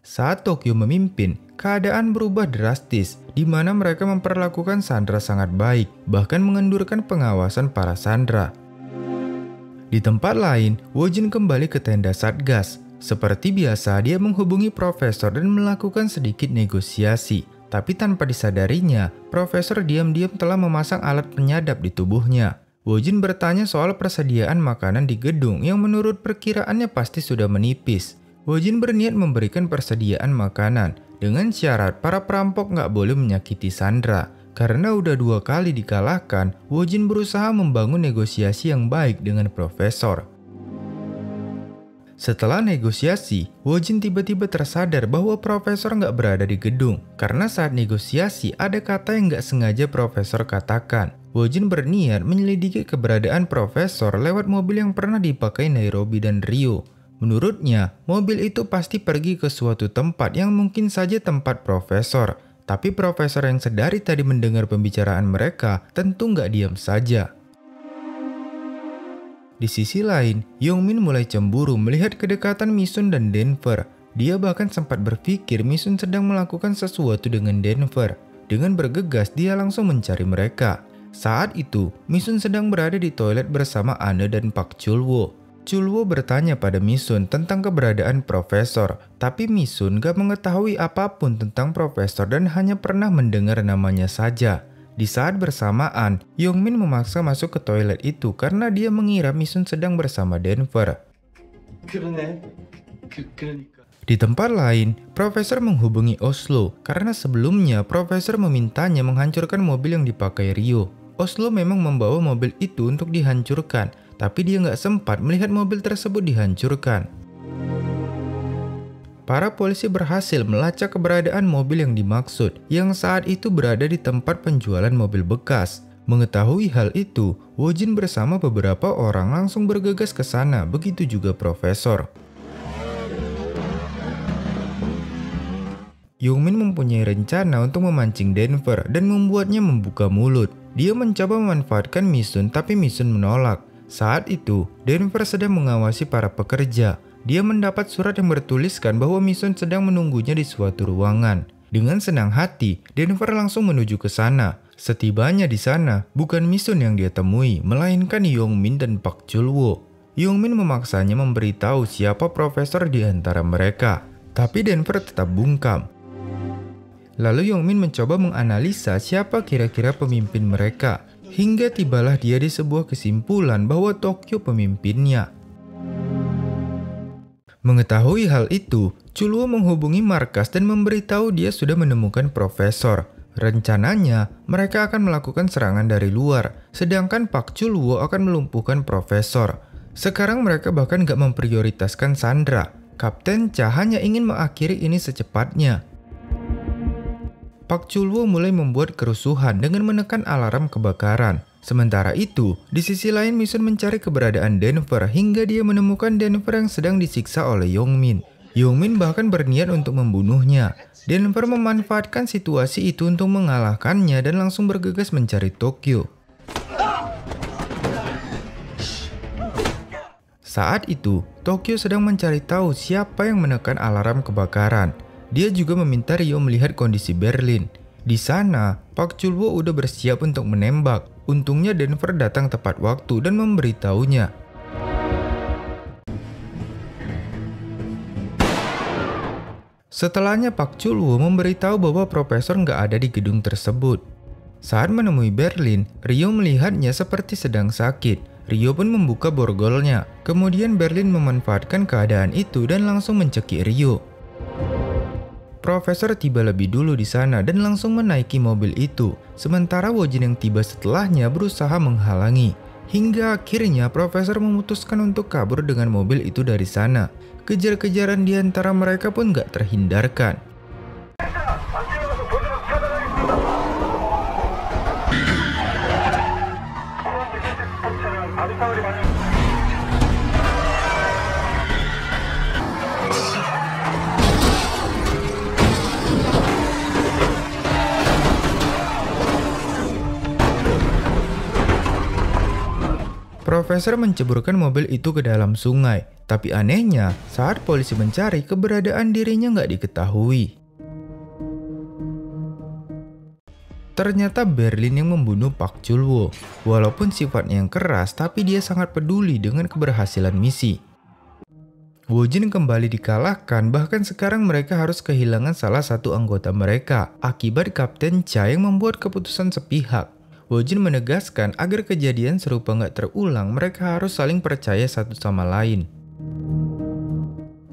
Saat Tokyo memimpin, keadaan berubah drastis, di mana mereka memperlakukan sandera sangat baik, bahkan mengendurkan pengawasan para sandera. Di tempat lain, Wojin kembali ke tenda Satgas. Seperti biasa, dia menghubungi Profesor dan melakukan sedikit negosiasi. Tapi tanpa disadarinya, Profesor diam-diam telah memasang alat penyadap di tubuhnya. Wojin bertanya soal persediaan makanan di gedung yang menurut perkiraannya pasti sudah menipis. Wojin berniat memberikan persediaan makanan dengan syarat para perampok nggak boleh menyakiti sandera. Karena udah 2 kali dikalahkan, Wojin berusaha membangun negosiasi yang baik dengan Profesor. Setelah negosiasi, Wojin tiba-tiba tersadar bahwa Profesor nggak berada di gedung. Karena saat negosiasi ada kata yang nggak sengaja Profesor katakan. Wojin berniat menyelidiki keberadaan Profesor lewat mobil yang pernah dipakai Nairobi dan Rio. Menurutnya, mobil itu pasti pergi ke suatu tempat yang mungkin saja tempat Profesor. Tapi Profesor yang sedari tadi mendengar pembicaraan mereka tentu nggak diam saja. Di sisi lain, Yongmin mulai cemburu melihat kedekatan Misun dan Denver. Dia bahkan sempat berpikir Misun sedang melakukan sesuatu dengan Denver. Dengan bergegas, dia langsung mencari mereka. Saat itu, Misun sedang berada di toilet bersama Anne dan Pak Chul-woo. Chul-woo bertanya pada Misun tentang keberadaan Profesor, tapi Misun gak mengetahui apapun tentang Profesor dan hanya pernah mendengar namanya saja. Di saat bersamaan, Yongmin memaksa masuk ke toilet itu karena dia mengira Misun sedang bersama Denver. Di tempat lain, Profesor menghubungi Oslo karena sebelumnya Profesor memintanya menghancurkan mobil yang dipakai Rio. Oslo memang membawa mobil itu untuk dihancurkan, tapi dia nggak sempat melihat mobil tersebut dihancurkan. Para polisi berhasil melacak keberadaan mobil yang dimaksud, yang saat itu berada di tempat penjualan mobil bekas. Mengetahui hal itu, Wojin bersama beberapa orang langsung bergegas ke sana, begitu juga Profesor. Yongmin mempunyai rencana untuk memancing Denver dan membuatnya membuka mulut. Dia mencoba memanfaatkan Misun, tapi Misun menolak. Saat itu, Denver sedang mengawasi para pekerja. Dia mendapat surat yang bertuliskan bahwa Misun sedang menunggunya di suatu ruangan. Dengan senang hati, Denver langsung menuju ke sana. Setibanya di sana, bukan Misun yang dia temui, melainkan Yongmin dan Pak Chul-woo. Yongmin memaksanya memberitahu siapa Profesor di antara mereka, tapi Denver tetap bungkam. Lalu Yongmin mencoba menganalisa siapa kira-kira pemimpin mereka. Hingga tibalah dia di sebuah kesimpulan bahwa Tokyo pemimpinnya. Mengetahui hal itu, Chulwo menghubungi markas dan memberitahu dia sudah menemukan profesor. Rencananya, mereka akan melakukan serangan dari luar, sedangkan Pak Chulwo akan melumpuhkan profesor. Sekarang mereka bahkan gak memprioritaskan Sandra. Kapten Cha hanya ingin mengakhiri ini secepatnya. Pak Chulwo mulai membuat kerusuhan dengan menekan alarm kebakaran. Sementara itu, di sisi lain Misun mencari keberadaan Denver hingga dia menemukan Denver yang sedang disiksa oleh Yongmin. Yongmin bahkan berniat untuk membunuhnya. Denver memanfaatkan situasi itu untuk mengalahkannya dan langsung bergegas mencari Tokyo. Saat itu, Tokyo sedang mencari tahu siapa yang menekan alarm kebakaran. Dia juga meminta Ryo melihat kondisi Berlin. Di sana, Pak Chulwo udah bersiap untuk menembak. Untungnya Denver datang tepat waktu dan memberitahunya. Setelahnya Pak Chulwo memberitahu bahwa profesor nggak ada di gedung tersebut. Saat menemui Berlin, Ryo melihatnya seperti sedang sakit. Ryo pun membuka borgolnya. Kemudian Berlin memanfaatkan keadaan itu dan langsung mencekik Ryo. Profesor tiba lebih dulu di sana dan langsung menaiki mobil itu. Sementara Wojin yang tiba setelahnya berusaha menghalangi. Hingga akhirnya Profesor memutuskan untuk kabur dengan mobil itu dari sana. Kejar-kejaran di antara mereka pun gak terhindarkan. Profesor menceburkan mobil itu ke dalam sungai, tapi anehnya saat polisi mencari keberadaan dirinya nggak diketahui. Ternyata Berlin yang membunuh Pak Chulwo. Walaupun sifatnya yang keras, tapi dia sangat peduli dengan keberhasilan misi. Wojin kembali dikalahkan, bahkan sekarang mereka harus kehilangan salah satu anggota mereka akibat Kapten Cha yang membuat keputusan sepihak. Wojin menegaskan agar kejadian serupa nggak terulang, mereka harus saling percaya satu sama lain.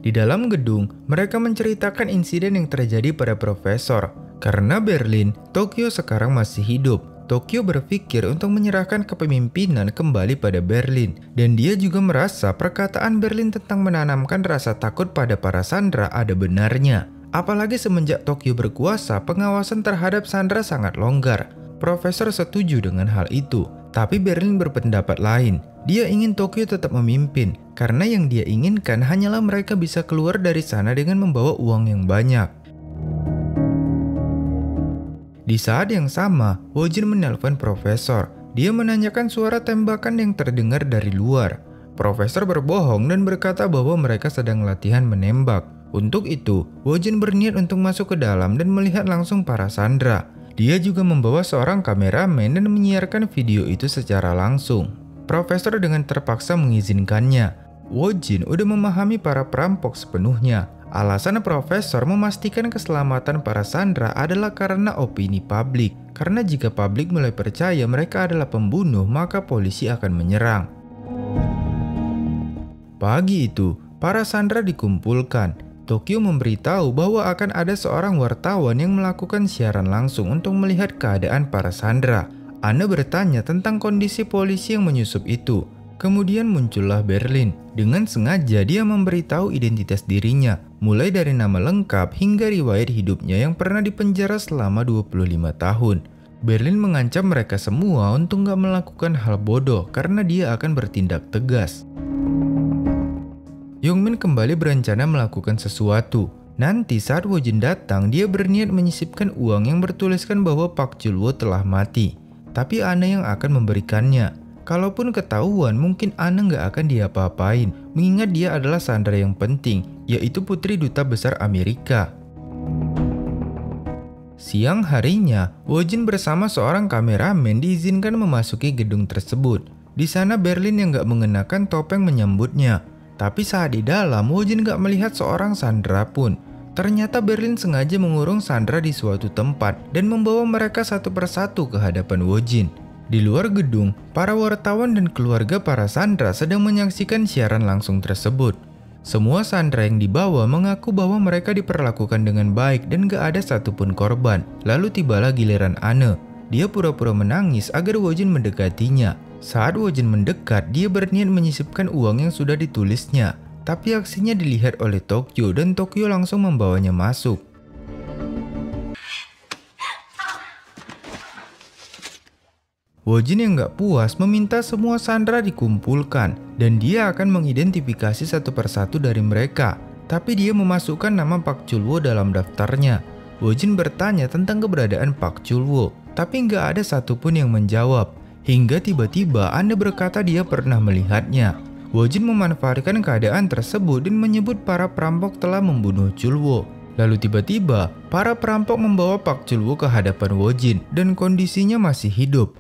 Di dalam gedung, mereka menceritakan insiden yang terjadi pada Profesor. Karena Berlin, Tokyo sekarang masih hidup. Tokyo berpikir untuk menyerahkan kepemimpinan kembali pada Berlin. Dan dia juga merasa perkataan Berlin tentang menanamkan rasa takut pada para sandera ada benarnya. Apalagi semenjak Tokyo berkuasa, pengawasan terhadap sandera sangat longgar. Profesor setuju dengan hal itu, tapi Berlin berpendapat lain. Dia ingin Tokyo tetap memimpin, karena yang dia inginkan hanyalah mereka bisa keluar dari sana dengan membawa uang yang banyak. Di saat yang sama, Wojin menelpon Profesor. Dia menanyakan suara tembakan yang terdengar dari luar. Profesor berbohong dan berkata bahwa mereka sedang latihan menembak. Untuk itu, Wojin berniat untuk masuk ke dalam dan melihat langsung para sandera. Dia juga membawa seorang kameramen dan menyiarkan video itu secara langsung. Profesor dengan terpaksa mengizinkannya. Wojin udah memahami para perampok sepenuhnya. Alasan Profesor memastikan keselamatan para sandera adalah karena opini publik. Karena jika publik mulai percaya mereka adalah pembunuh, maka polisi akan menyerang. Pagi itu, para sandera dikumpulkan. Tokyo memberitahu bahwa akan ada seorang wartawan yang melakukan siaran langsung untuk melihat keadaan para sandera. Anne bertanya tentang kondisi polisi yang menyusup itu. Kemudian muncullah Berlin. Dengan sengaja dia memberitahu identitas dirinya, mulai dari nama lengkap hingga riwayat hidupnya yang pernah dipenjara selama 25 tahun. Berlin mengancam mereka semua untuk gak melakukan hal bodoh karena dia akan bertindak tegas. Yongmin kembali berencana melakukan sesuatu. Nanti saat Wojin datang, dia berniat menyisipkan uang yang bertuliskan bahwa Pak Chulwo telah mati. Tapi Anne yang akan memberikannya. Kalaupun ketahuan, mungkin Anne nggak akan diapa-apain, mengingat dia adalah sandera yang penting, yaitu putri duta besar Amerika. Siang harinya, Wojin bersama seorang kameramen diizinkan memasuki gedung tersebut. Di sana Berlin yang nggak mengenakan topeng menyambutnya. Tapi saat di dalam, Wojin gak melihat seorang sandera pun. Ternyata Berlin sengaja mengurung sandera di suatu tempat dan membawa mereka satu persatu ke hadapan Wojin. Di luar gedung, para wartawan dan keluarga para sandera sedang menyaksikan siaran langsung tersebut. Semua sandera yang dibawa mengaku bahwa mereka diperlakukan dengan baik dan gak ada satupun korban. Lalu tibalah giliran Anne. Dia pura-pura menangis agar Wojin mendekatinya. Saat Wojin mendekat, dia berniat menyisipkan uang yang sudah ditulisnya. Tapi aksinya dilihat oleh Tokyo dan Tokyo langsung membawanya masuk. Wojin yang gak puas meminta semua sandera dikumpulkan dan dia akan mengidentifikasi satu persatu dari mereka. Tapi dia memasukkan nama Pak Chulwo dalam daftarnya. Wojin bertanya tentang keberadaan Pak Chulwo, tapi gak ada satupun yang menjawab. Hingga tiba-tiba Anne berkata dia pernah melihatnya. Wojin memanfaatkan keadaan tersebut dan menyebut para perampok telah membunuh Chulwo. Lalu tiba-tiba para perampok membawa Pak Chulwo ke hadapan Wojin dan kondisinya masih hidup.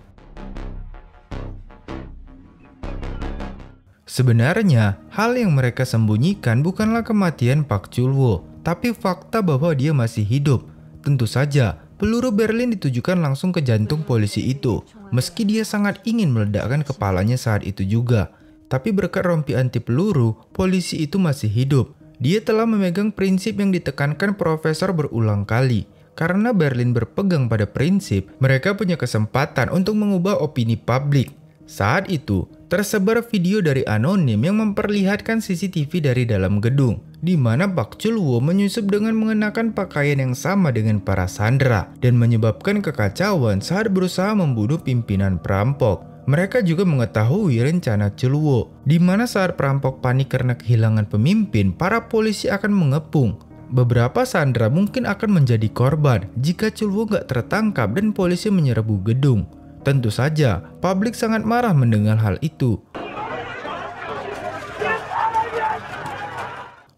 Sebenarnya, hal yang mereka sembunyikan bukanlah kematian Pak Chulwo, tapi fakta bahwa dia masih hidup. Tentu saja, peluru Berlin ditujukan langsung ke jantung polisi itu, meski dia sangat ingin meledakkan kepalanya saat itu juga. Tapi berkat rompi anti peluru, polisi itu masih hidup. Dia telah memegang prinsip yang ditekankan profesor berulang kali. Karena Berlin berpegang pada prinsip, mereka punya kesempatan untuk mengubah opini publik. Saat itu, tersebar video dari anonim yang memperlihatkan CCTV dari dalam gedung, di mana Pak Chulwo menyusup dengan mengenakan pakaian yang sama dengan para sandera dan menyebabkan kekacauan saat berusaha membunuh pimpinan perampok. Mereka juga mengetahui rencana Chulwo, di mana saat perampok panik karena kehilangan pemimpin, para polisi akan mengepung. Beberapa sandera mungkin akan menjadi korban jika Chulwo gak tertangkap dan polisi menyerbu gedung. Tentu saja, publik sangat marah mendengar hal itu.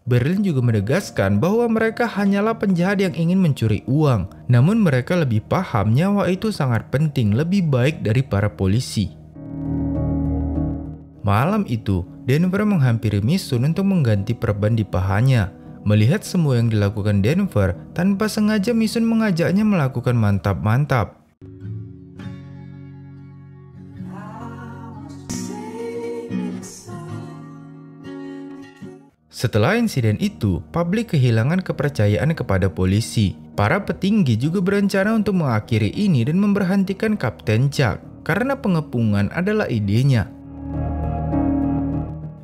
Berlin juga menegaskan bahwa mereka hanyalah penjahat yang ingin mencuri uang. Namun mereka lebih paham nyawa itu sangat penting, lebih baik dari para polisi. Malam itu, Denver menghampiri Misun untuk mengganti perban di pahanya. Melihat semua yang dilakukan Denver, tanpa sengaja Misun mengajaknya melakukan mantap-mantap. Setelah insiden itu, publik kehilangan kepercayaan kepada polisi. Para petinggi juga berencana untuk mengakhiri ini dan memberhentikan Kapten Chuck, karena pengepungan adalah idenya.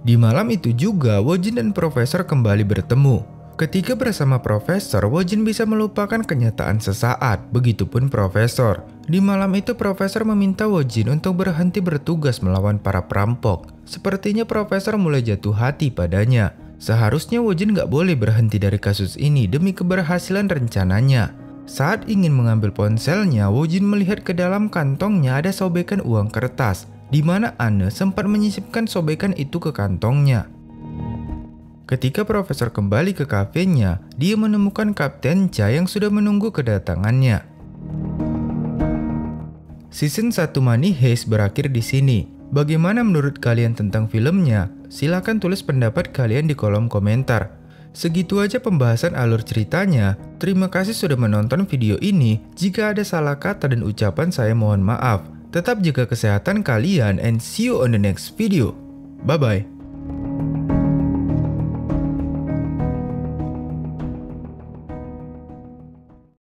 Di malam itu juga, Wojin dan Profesor kembali bertemu. Ketika bersama Profesor, Wojin bisa melupakan kenyataan sesaat, begitupun Profesor. Di malam itu, Profesor meminta Wojin untuk berhenti bertugas melawan para perampok. Sepertinya Profesor mulai jatuh hati padanya. Seharusnya Wojin gak boleh berhenti dari kasus ini demi keberhasilan rencananya. Saat ingin mengambil ponselnya, Wojin melihat ke dalam kantongnya ada sobekan uang kertas, di mana Anne sempat menyisipkan sobekan itu ke kantongnya. Ketika Profesor kembali ke kafenya, dia menemukan Kapten Cha yang sudah menunggu kedatangannya. Season 1 Money Heist berakhir di sini. Bagaimana menurut kalian tentang filmnya? Silahkan tulis pendapat kalian di kolom komentar. Segitu aja pembahasan alur ceritanya. Terima kasih sudah menonton video ini. Jika ada salah kata dan ucapan saya mohon maaf. Tetap jaga kesehatan kalian and see you on the next video. Bye bye.